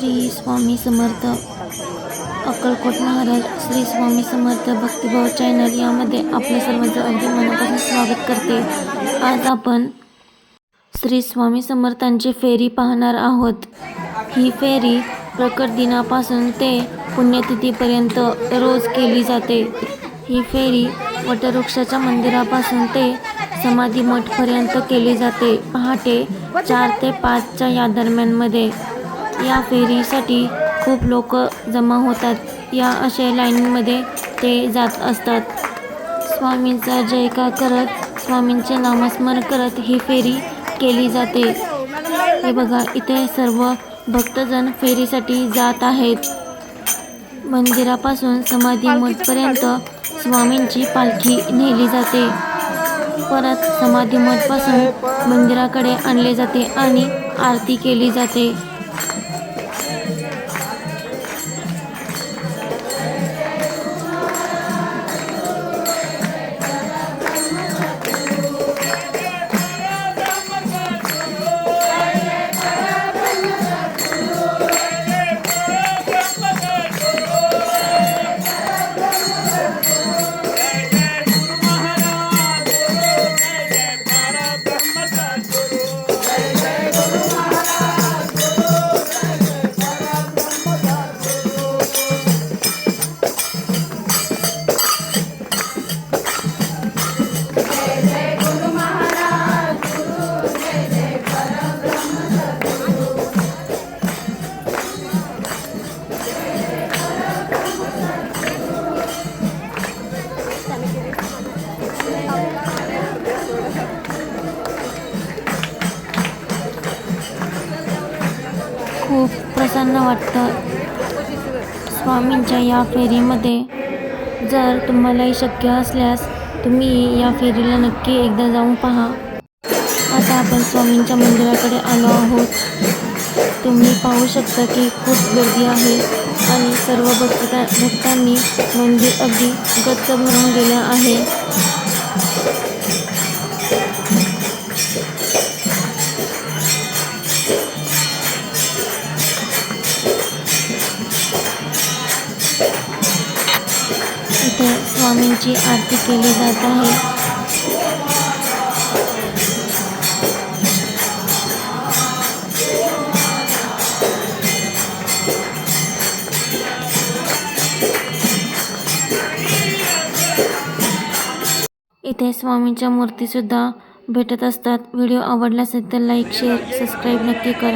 श्री स्वामी समर्थ अक्कलकोट महाराज श्री स्वामी समर्थ भक्तिभाव चॅनल यामध्ये आपल्या सर्वांचं अगदी मनापासून स्वागत करते. आज आपण श्री स्वामी समर्थांची फेरी पाहणार आहोत. ही फेरी प्रकट दिनापासून ते पुण्यतिथीपर्यंत रोज केली जाते. ही फेरी वटवृक्षाच्या मंदिरापासून ते समाधी मठपर्यंत केली जाते. पहाटे 4 ते 5च्या या दरम्यानमध्ये या फेरीसाठी खूप लोक जमा होतात. या अशा लाईनमध्ये ते जात असतात. स्वामींचा जयकार करत, स्वामींचे नामस्मरण करत ही फेरी केली जाते. हे बघा, इथे सर्व भक्तजन फेरीसाठी जात आहेत. मंदिरापासून समाधी मठपर्यंत स्वामींची पालखी नेली जाते. परत समाधी मठपासून मंदिराकडे आणले जाते आणि आरती केली जाते. खूप प्रसन्न वाटतं स्वामींच्या या फेरीमध्ये. जर तुम्हालाही शक्य असल्यास तुम्ही या फेरीला नक्की एकदा जाऊन पहा. आता आपण स्वामींच्या मंदिराकडे आलो आहोत. तुम्ही पाहू शकता की खूप गर्दी आहे आणि सर्व भक्तांनी मंदिर अगदी गच्च भरून गेलं आहे. इथे स्वामींची आरती केली जात आहे. इथे स्वामींच्या मूर्ती सुद्धा भेटत असतात. व्हिडिओ आवडला असेल तर लाईक, शेअर, सबस्क्राईब नक्की करा.